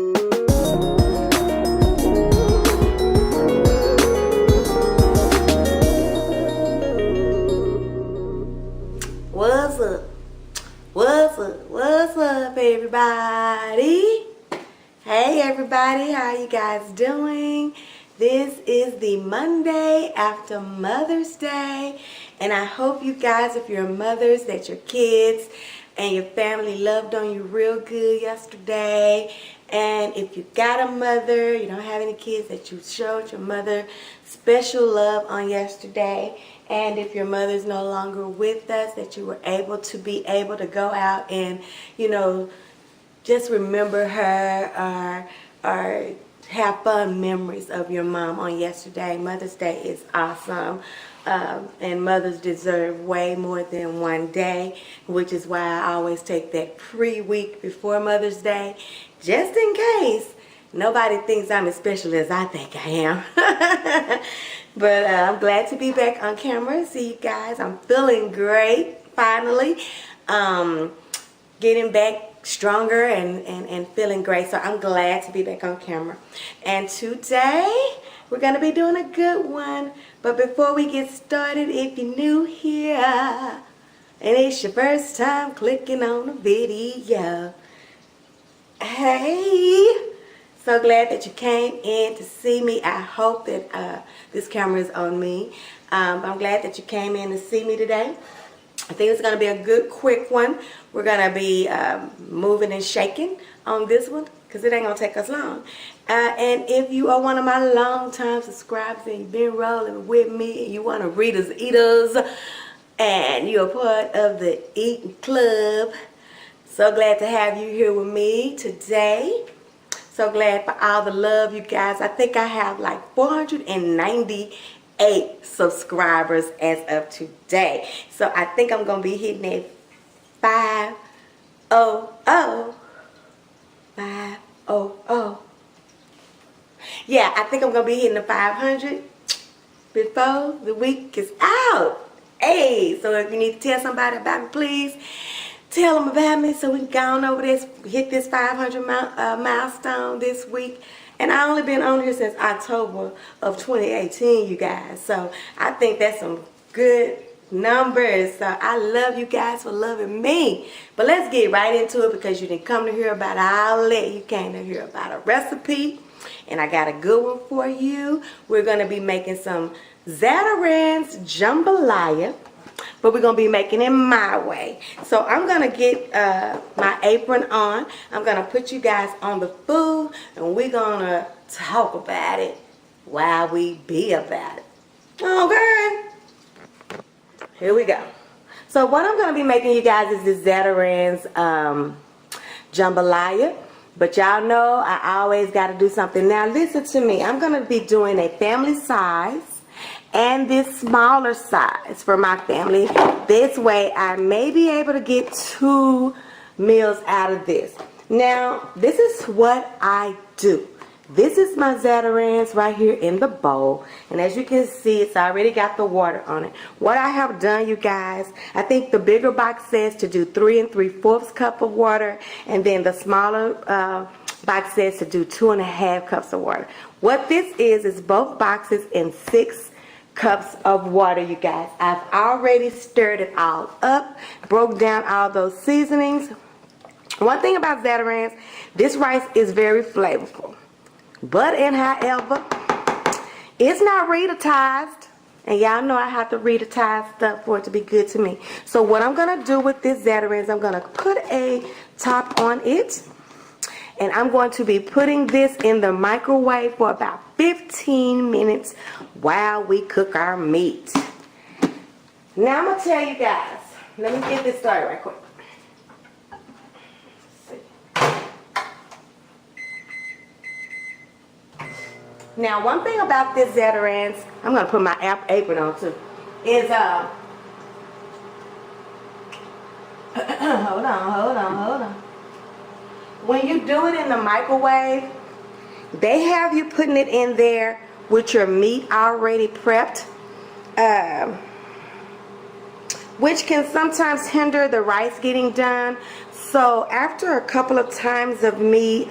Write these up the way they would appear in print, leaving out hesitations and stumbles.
What's up? What's up? What's up, everybody? Hey, everybody. How you guys doing? This is the Monday after Mother's Day, and I hope you guys, if you're mothers, that your kids and your family loved on you real good yesterday. And if you got a mother, you don't have any kids, that you showed your mother special love on yesterday. And if your mother's no longer with us, that you were able to go out and, you know, just remember her or have fun memories of your mom on yesterday. Mother's Day is awesome. And mothers deserve way more than one day, which is why I always take that pre-week before Mother's Day, just in case nobody thinks I'm as special as I think I am. But I'm glad to be back on camera. See you guys. I'm feeling great, finally. Getting back stronger and feeling great. So I'm glad to be back on camera. And today, we're going to be doing a good one. But before we get started, if you're new here, and it's your first time clicking on the video, hey! So glad that you came in to see me. I hope that this camera is on me. I'm glad that you came in to see me today. I think it's going to be a good, quick one. We're going to be moving and shaking on this one because it ain't going to take us long. And if you are one of my long-time subscribers and you've been rolling with me and you want to RitasEatas and you're a part of the Eating Club, so glad to have you here with me today. So glad for all the love, you guys. I think I have like 498 subscribers as of today. So I think I'm going to be hitting that 500. Yeah, I think I'm going to be hitting the 500 before the week is out. Hey, so if you need to tell somebody about me, please tell them about me so we can go on over this, hit this 500 milestone this week. And I only been on here since October of 2018, you guys. So I think that's some good numbers. So I love you guys for loving me. But let's get right into it because you didn't come to hear about an outlet. You came to hear about a recipe. And I got a good one for you. We're going to be making some Zatarain's jambalaya. But we're going to be making it my way. So I'm going to get my apron on. I'm going to put you guys on the food. And we're going to talk about it while we be about it. Okay. Here we go. So what I'm going to be making you guys is this Zatarain's jambalaya. But y'all know I always got to do something. Now listen to me. I'm going to be doing a family size and this smaller size for my family. This way I may be able to get 2 meals out of this. Now this is what I do. This is my Zatarain's right here in the bowl. And as you can see, it's already got the water on it. What I have done, you guys, I think the bigger box says to do 3 3/4 cup of water. And then the smaller box says to do 2 1/2 cups of water. What this is both boxes in 6 cups of water, you guys. I've already stirred it all up, broke down all those seasonings. One thing about Zatarain's, this rice is very flavorful. But however, it's not ritatized. And y'all know I have to ritatize stuff for it to be good to me. So what I'm going to do with this Zatarain's, I'm going to put a top on it. And I'm going to be putting this in the microwave for about 15 minutes while we cook our meat. Now I'm going to tell you guys. Let me get this started right quick. Now, one thing about this Zatarain's, I'm going to put my apron on too, is, hold on. When you do it in the microwave, they have you putting it in there with your meat already prepped, which can sometimes hinder the rice getting done. So after a couple of times of me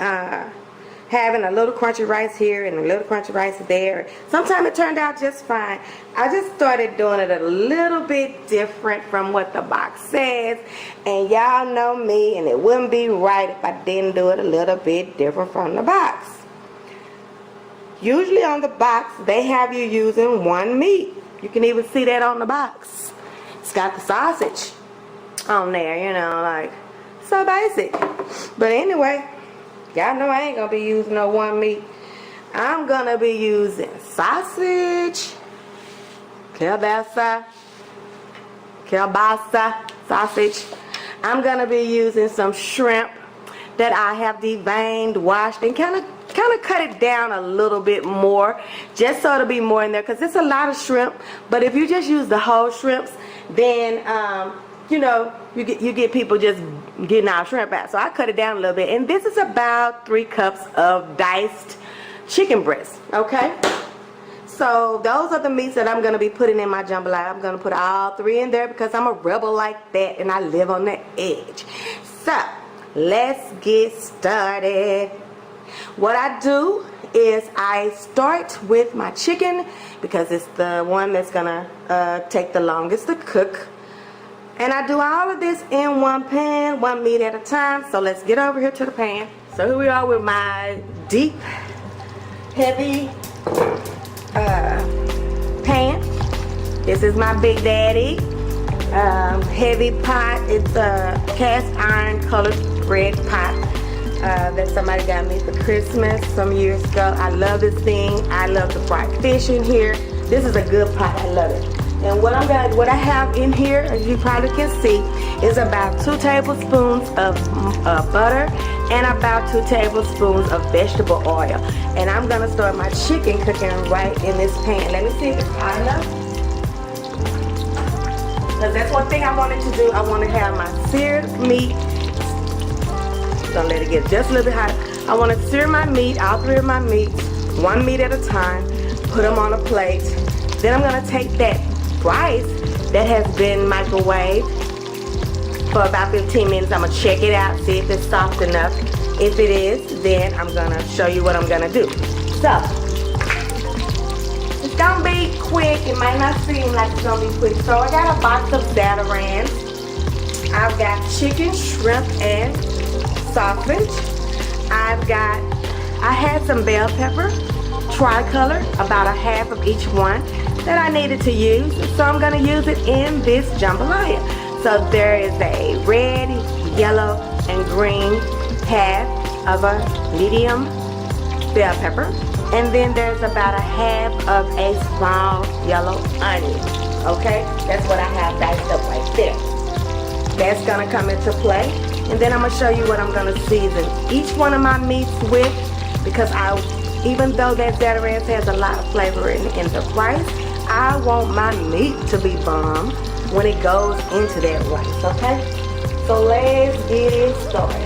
having a little crunchy rice here and a little crunchy rice there. Sometimes it turned out just fine. I just started doing it a little bit different from what the box says. And y'all know me, and it wouldn't be right if I didn't do it a little bit different from the box. Usually on the box, they have you using one meat. You can even see that on the box. It's got the sausage on there, you know, like, so basic. But anyway, y'all know I ain't gonna be using no one meat. I'm gonna be using sausage, kielbasa sausage. I'm gonna be using some shrimp that I have deveined, washed, and kind of cut it down a little bit more, just so it'll be more in there, because it's a lot of shrimp. But if you just use the whole shrimps, then you know, you get people just getting our shrimp out. So I cut it down a little bit, and this is about 3 cups of diced chicken breast. Okay, so those are the meats that I'm going to be putting in my jambalaya. I'm going to put all 3 in there because I'm a rebel like that, and I live on the edge. So let's get started. What I do is I start with my chicken because it's the one that's gonna take the longest to cook. And I do all of this in one pan, one meat at a time. So let's get over here to the pan. So here we are with my deep, heavy pan. This is my Big Daddy heavy pot. It's a cast iron colored red pot that somebody got me for Christmas some years ago. I love this thing. I love the fried fish in here. This is a good pot. I love it. And what I have in here, as you probably can see, is about 2 tablespoons of butter and about 2 tablespoons of vegetable oil. And I'm gonna start my chicken cooking right in this pan. Let me see if it's hot enough. Because that's one thing I wanted to do. I want to have my seared meat. Don't let it get just a little bit hot. I want to sear my meat, all 3 of my meats, one meat at a time, put them on a plate. Then I'm going to take that rice that has been microwaved for about 15 minutes. I'm going to check it out, see if it's soft enough. If it is, then I'm going to show you what I'm going to do. So, it's going to be quick. It might not seem like it's going to be quick. So I got a box of Zatarain. I've got chicken, shrimp, and sausage. I had some bell pepper, tricolor, about a half of each one that I needed to use. So I'm going to use it in this jambalaya. So there is a red, yellow, and green half of a medium bell pepper. And then there's about a half of a small yellow onion. Okay? That's what I have diced up right there. That's going to come into play. And then I'm going to show you what I'm going to season each one of my meats with, because even though that Zatarain has a lot of flavor in the rice, I want my meat to be bomb when it goes into that rice, okay? So let's get it started.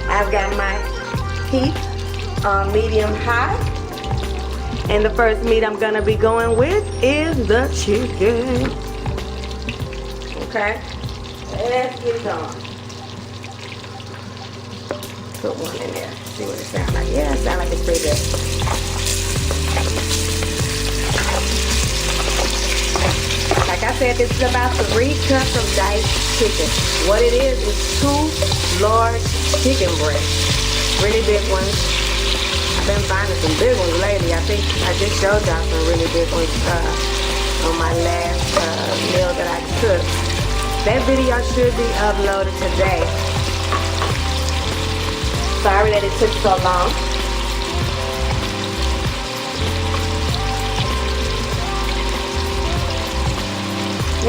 I've got my heat on medium high. And the first meat I'm going to be going with is the chicken. Okay? Let's get it going. Put one in there. See what it sounds like. Yeah, it sounds like it's pretty good. Like I said, this is about 3 cups of diced chicken. What it is 2 large chicken breasts. Really big ones. I've been finding some big ones lately. I think I just showed y'all some really big ones on my last meal that I cooked. That video should be uploaded today. Sorry that it took so long.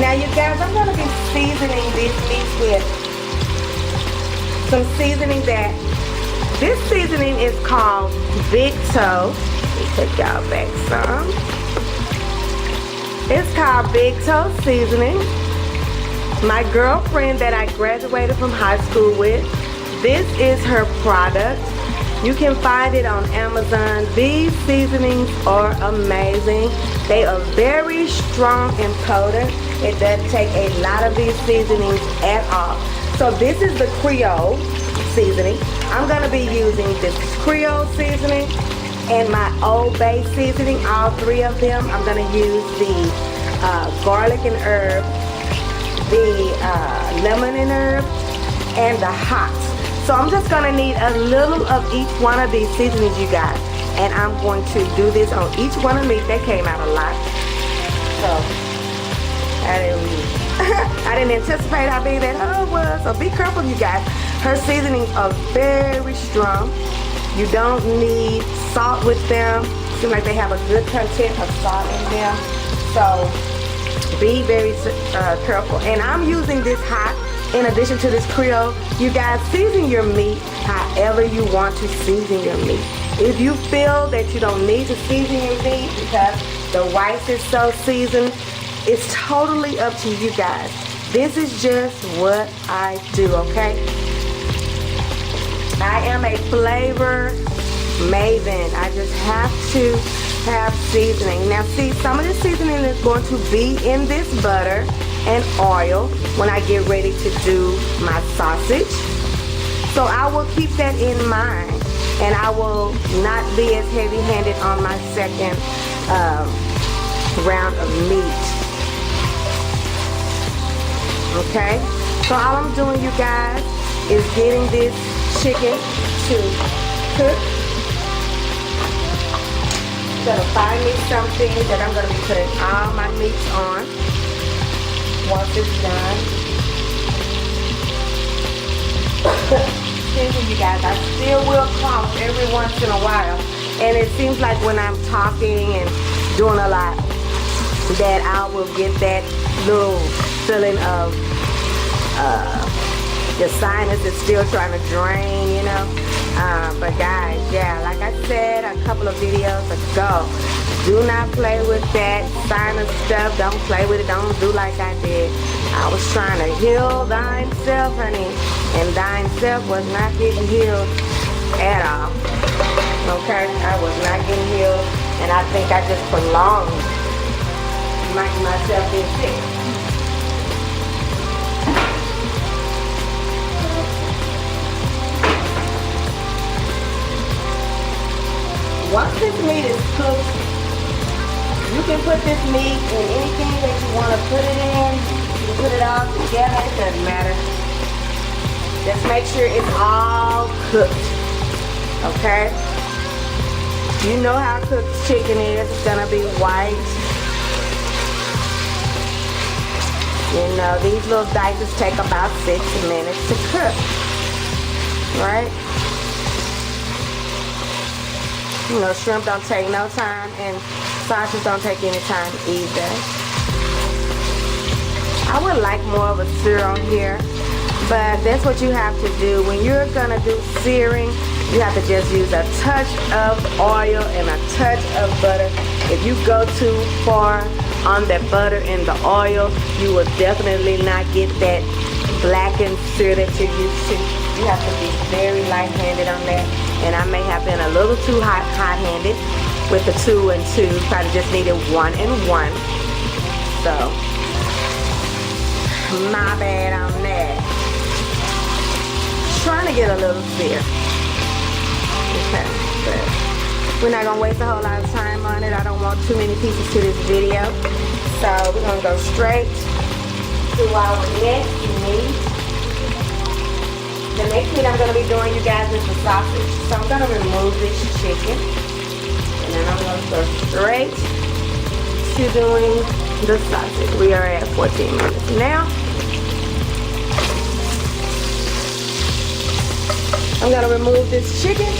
Now you guys, I'm going to be seasoning these meats with some seasoning that, this seasoning is called Big Toe. Let me take y'all back some. It's called Big Toe seasoning. My girlfriend that I graduated from high school with, this is her product. You can find it on Amazon. These seasonings are amazing. They are very strong and potent. It doesn't take a lot of these seasonings at all. So this is the Creole seasoning. I'm going to be using this Creole seasoning and my Old Bay seasoning, all three of them. I'm going to use the garlic and herb, the lemon and herb, and the hot. So I'm just going to need a little of each one of these seasonings, you guys. And I'm going to do this on each one of meat. That came out a lot. So I didn't anticipate how big that hub was. So be careful, you guys. Her seasonings are very strong. You don't need salt with them. Seems like they have a good content of salt in them. So be very careful. And I'm using this hot in addition to this Creole. You guys, season your meat however you want to season your meat. If you feel that you don't need to season your meat because the whites is so seasoned, it's totally up to you guys. This is just what I do, okay? I am a flavor maven. I just have to have seasoning. Now see, some of the seasoning is going to be in this butter and oil when I get ready to do my sausage. So I will keep that in mind, and I will not be as heavy-handed on my second round of meat. Okay? So all I'm doing, you guys, is getting this chicken to cook. I'm gonna find me something that I'm gonna be putting all my meats on once it's done. Excuse me, you guys, I still will cough every once in a while, and it seems like when I'm talking and doing a lot that I will get that little feeling of your sinus is still trying to drain, you know. But guys, yeah, like I said a couple of videos ago, do not play with that sinus stuff. Don't play with it. Don't do like I did. I was trying to heal thine self, honey, and thine self was not getting healed at all. Okay, I was not getting healed, and I think I just prolonged myself being sick. Once this meat is cooked, you can put this meat in anything that you want to put it in. You can put it all together, it doesn't matter. Just make sure it's all cooked, okay? You know how cooked chicken is. It's gonna be white. You know, these little dices take about 6 minutes to cook, right? You know, shrimp don't take no time, and sausage don't take any time either. I would like more of a sear on here, but that's what you have to do. When you're gonna do searing, you have to just use a touch of oil and a touch of butter. If you go too far on that butter and the oil, you will definitely not get that blackened sear that you're used to. You have to be very light-handed on that. And I may have been a little too hot-handed with the 2 and 2. Probably just needed 1 and 1. So, my bad on that. Trying to get a little sear. Okay, but we're not gonna waste a whole lot of time on it. I don't want too many pieces to this video. So we're gonna go straight to our next meat. The next meat I'm going to be doing, you guys, is the sausage. So I'm going to remove this chicken. And then I'm going to go straight to doing the sausage. We are at 14 minutes now. I'm going to remove this chicken.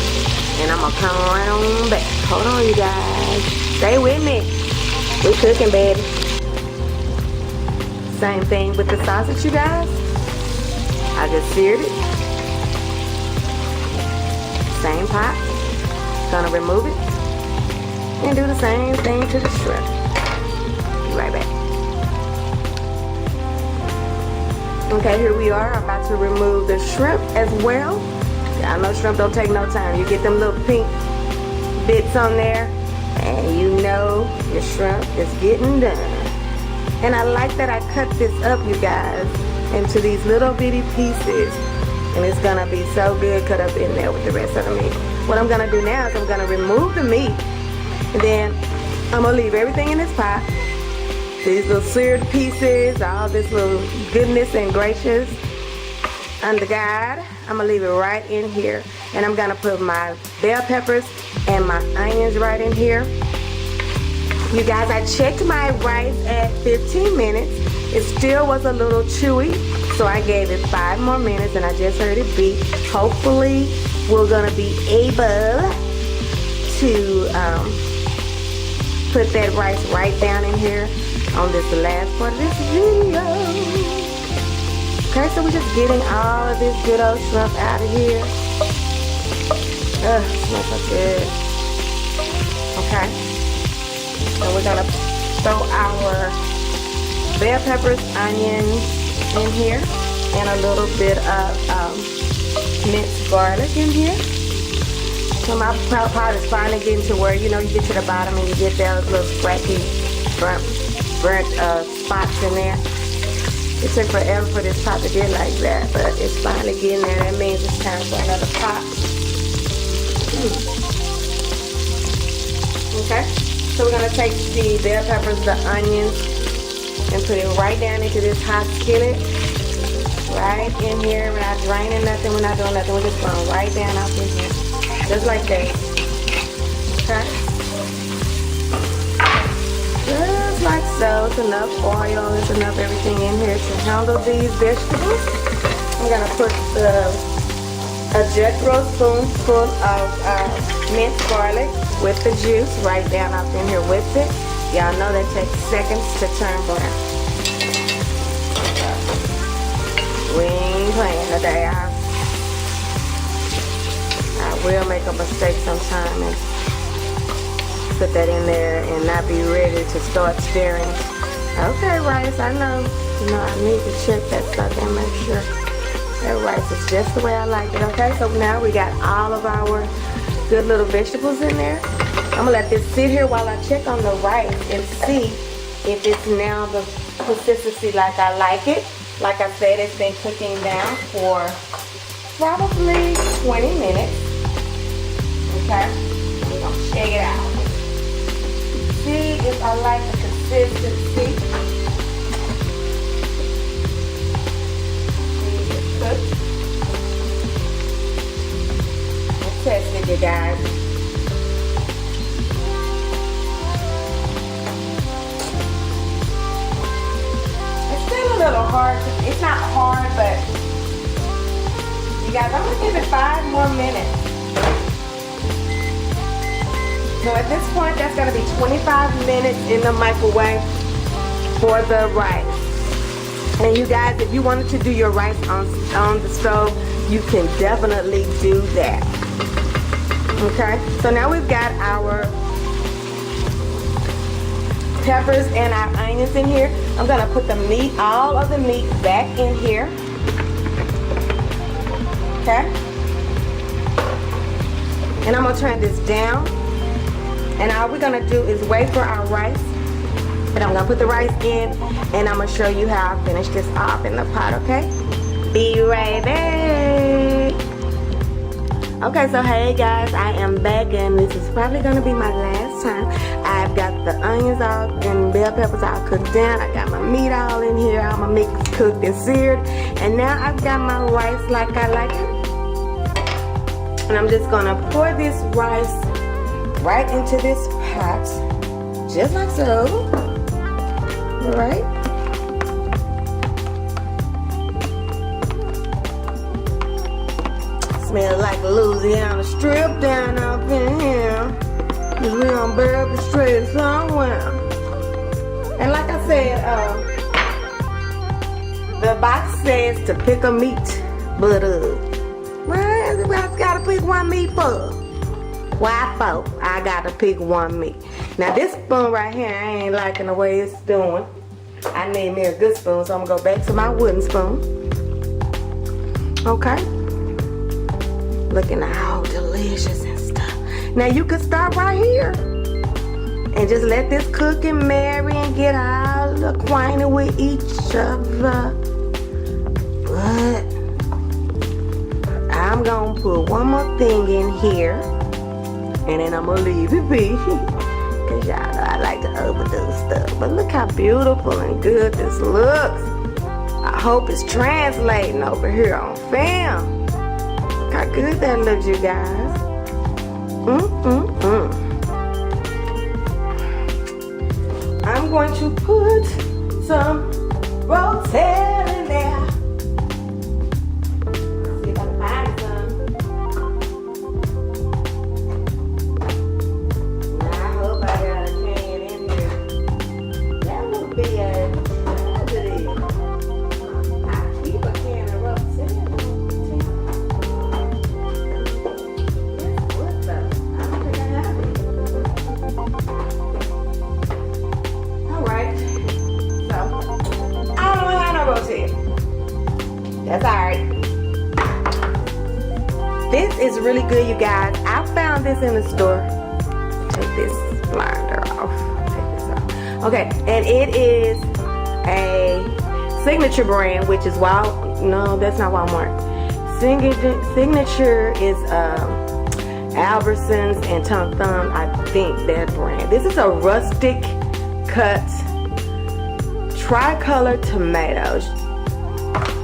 And I'm going to come right on back. Hold on, you guys. Stay with me. We're cooking, baby. Same thing with the sausage, you guys. I just seared it. Same pot. Gonna remove it and do the same thing to the shrimp. Be right back. Okay, here we are. I'm about to remove the shrimp as well. Y'all know shrimp don't take no time. You get them little pink bits on there, and you know your shrimp is getting done. And I like that I cut this up, you guys, into these little bitty pieces. And it's gonna be so good cut up in there with the rest of the meat. What I'm gonna do now is I'm gonna remove the meat, and then I'm gonna leave everything in this pot. These little seared pieces, all this little goodness and gracious under God. I'm gonna leave it right in here. And I'm gonna put my bell peppers and my onions right in here. You guys, I checked my rice at 15 minutes. It still was a little chewy, so I gave it 5 more minutes, and I just heard it beep. Hopefully, we're gonna be able to put that rice right down in here on this last part of this video. Okay, so we're just getting all of this good old shrimp out of here. Ugh, smells so good. Okay. So we're gonna throw our bell peppers, onions in here, and a little bit of minced garlic in here. So my pot is finally getting to where, you know, you get to the bottom and you get those little scratchy, burnt spots in there. It took forever for this pot to get like that, but it's finally getting there. That means it's time for another pot. Okay, so we're gonna take the bell peppers, the onions, and put it right down into this hot skillet. Right in here. We're not draining nothing, we're not doing nothing. We're just going right down up in here. Just like that. Okay? Just like so. It's enough oil, it's enough everything in here to handle these vegetables. I'm gonna put a Jethro spoonful of minced garlic with the juice right down up in here with it. Y'all know that takes seconds to turn brown. We ain't playing today. I will make a mistake sometime and put that in there and not be ready to start stirring. Okay, rice, I know. You know, I need to check that stuff and make sure that rice is just the way I like it. Okay, so now we got all of our good little vegetables in there. I'm gonna let this sit here while I check on the rice and see if it's now the consistency like I like it. Like I said, it's been cooking down for probably 20 minutes. Okay, we're gonna check it out. See if I like the consistency. See, it's cooked. Let's test it, you guys. A little hard. It's not hard, but you guys, I'm gonna give it 5 more minutes. So at this point, that's gonna be 25 minutes in the microwave for the rice. And you guys, if you wanted to do your rice on the stove, you can definitely do that. Okay, so now we've got our peppers and our onions in here. I'm gonna put the meat, all of the meat back in here. Okay? And I'm gonna turn this down. And all we're gonna do is wait for our rice. And I'm gonna put the rice in, and I'm gonna show you how I finish this off in the pot, okay? Be right back. Okay, so hey guys, I am back, and this is probably gonna be my last time. I've got the onions all and bell peppers all cooked down. I got my meat all in here, all my meat cooked and seared. And now I've got my rice like I like it. And I'm just gonna pour this rice right into this pot, just like so. All right. Smells like Louisiana strip down up in here. Cause we on Bourbon Street somewhere. And like I said, the box says to pick a meat, but well, everybody's gotta pick one meat for. Why for? I gotta pick one meat. Now this spoon right here, I ain't liking the way it's doing. I need me a good spoon, so I'm gonna go back to my wooden spoon. Okay. Looking all delicious and stuff. Now you could start right here and just let this cook and marry and get all acquainted with each other. But I'm gonna put one more thing in here, and then I'm gonna leave it be. Cause y'all know I like to overdo stuff. But look how beautiful and good this looks. I hope it's translating over here on film. Look how good that looks, you guys. I'm going to put some Rotel in there. See if I can find some. Now I hope I got a can in here. That would be a tragedy. I keep a can of Rotel. What's up? I don't think I have it. Alright. So, I don't have no Rotel. That's alright. This is really good, you guys. I found this in the store. Take this blinder off. Take this off. Okay, and it is a signature brand, which is no, that's not Walmart. Signature is Albertsons and Tom Thumb, I think that brand. This is a rustic cut tricolor tomatoes.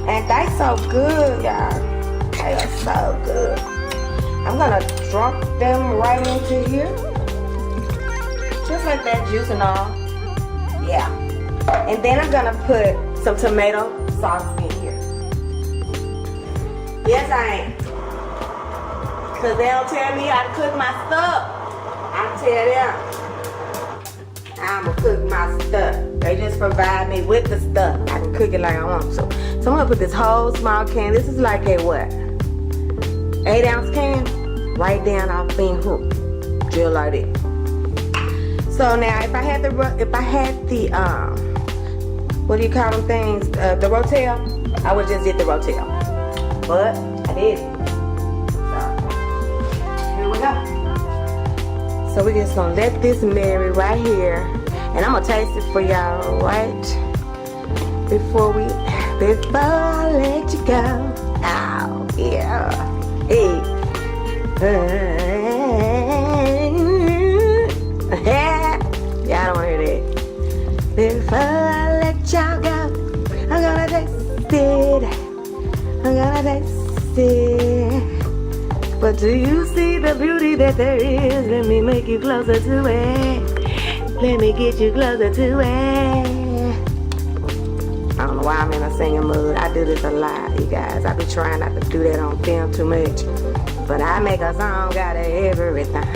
And they so good, y'all. They are so good. I'm gonna drop them right into here. Just like that, juice and all. Yeah. And then I'm gonna put some tomato sauce in here. Yes, I am. Cause they don't tell me how to cook my stuff. I tell them I'ma cook my stuff. They just provide me with the stuff. I can cook it like I want to. So I'm gonna put this whole small can. This is like a what? 8-ounce can? Right down off bean hook. Just like that. So now if I had the what do you call them things? The Rotel, I would just get the Rotel. But I didn't. Here we go. So we're just gonna let this marry right here. And I'm gonna taste it for y'all right before I let you go. Oh, yeah. Hey. Y'all don't wanna hear that. Before I let y'all go, I'm gonna taste it. I'm gonna taste it. But do you see the beauty that there is? Let me make you closer to it. Let me get you closer to it. I don't know why I'm in a singing mood. I do this a lot, you guys. I be trying not to do that on film too much. But I make a song out of everything.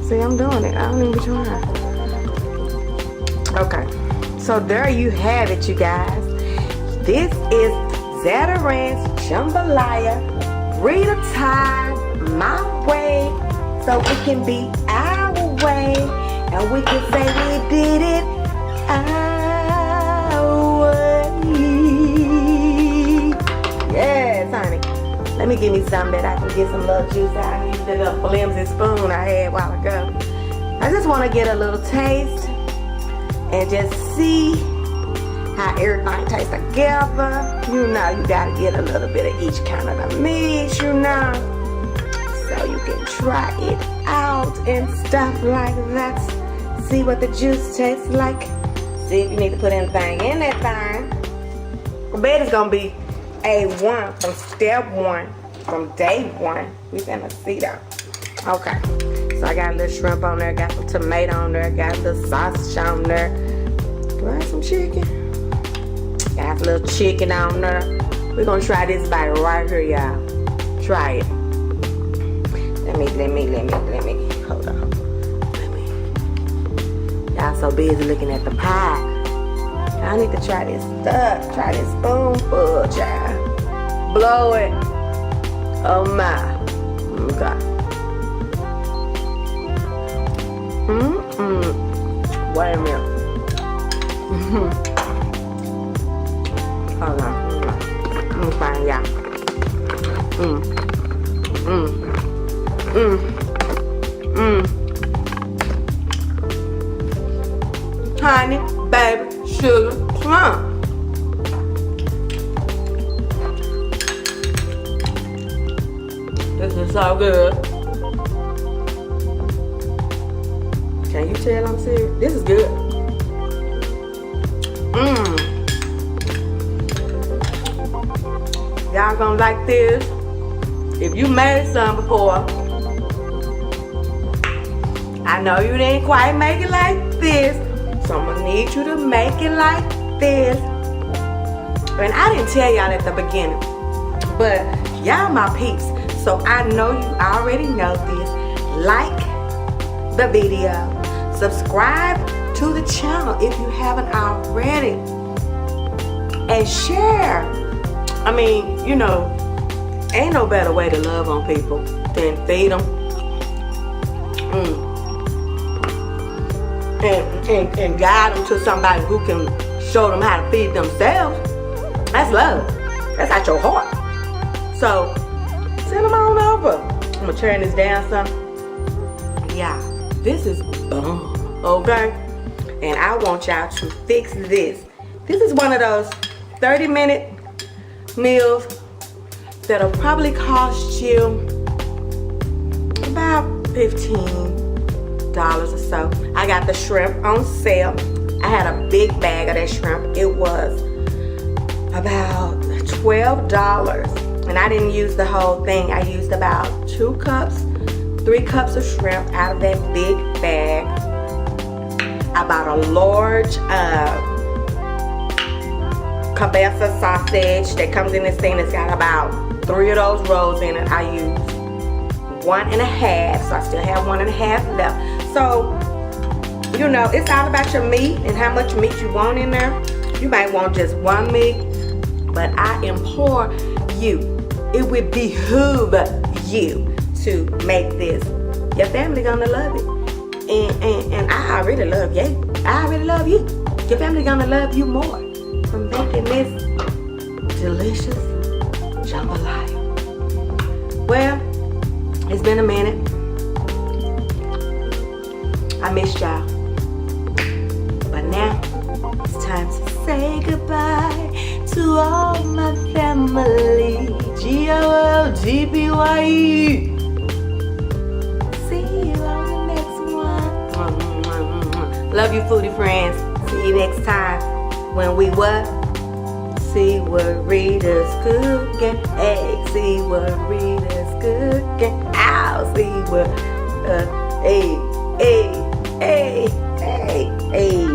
See, I'm doing it. I don't even be trying. Okay. So there you have it, you guys. This is Zatarain's Jambalaya-My way, so it can be our way, and we can say we did it our way. Yes, honey. Let me give me some that I can get some little juice out. I used the little flimsy spoon I had a while ago. I just want to get a little taste and just see how everything tastes together. You know, you gotta get a little bit of each kind of the meat, you know, so you can try it out and stuff like that. See what the juice tastes like. See if you need to put anything in that thing. I bet it's gonna be A1 from step one, from day one. We finna see though. Okay, so I got a little shrimp on there, got some tomato on there, got the sausage on there. Do I have some chicken? Got a little chicken on there. We're gonna try this bite right here, y'all. Try it. Let me, hold on. Y'all so busy looking at the pie. I need to try this stuff. Try this spoonful, child. Blow it. Oh my. Okay. Wait a minute. Hold on. Let me find y'all. Honey, baby, sugar, plum. So good. Can you tell I'm serious? This is good. Y'all gonna like this. If you made some before, I know you didn't quite make it like this, so I'm gonna need you to make it like this. And I didn't tell y'all at the beginning, but y'all my peeps, so I know you already know this. Like the video, subscribe to the channel if you haven't already, and share. I mean, you know, ain't no better way to love on people than feed them. And guide them to somebody who can show them how to feed themselves. That's love. That's out your heart. So, send them on over. I'm gonna turn this down some. Yeah, this is bomb, okay? And I want y'all to fix this. This is one of those 30-minute meals that'll probably cost you about $15 or so. I got the shrimp on sale. I had a big bag of that shrimp. It was about $12, and I didn't use the whole thing. I used about 3 cups of shrimp out of that big bag. I bought a large Kielbasa sausage that comes in this thing that's got about 3 of those rolls in it. I used 1.5, so I still have 1.5 left. So, you know, it's all about your meat and how much meat you want in there. You might want just 1 meat, but I implore you, it would behoove you to make this. Your family gonna love it, and I really love you. I really love you. Your family gonna love you more for making this delicious jambalaya. Well, it's been a minute. I missed y'all. But now, it's time to say goodbye to all my family. GOLGBYE. See you on the next one. Love you, foodie friends. See you next time. When we what? See what Rita's cooking. Hey, see what Rita's cooking. I'll see what, hey, hey, hey, hey, hey.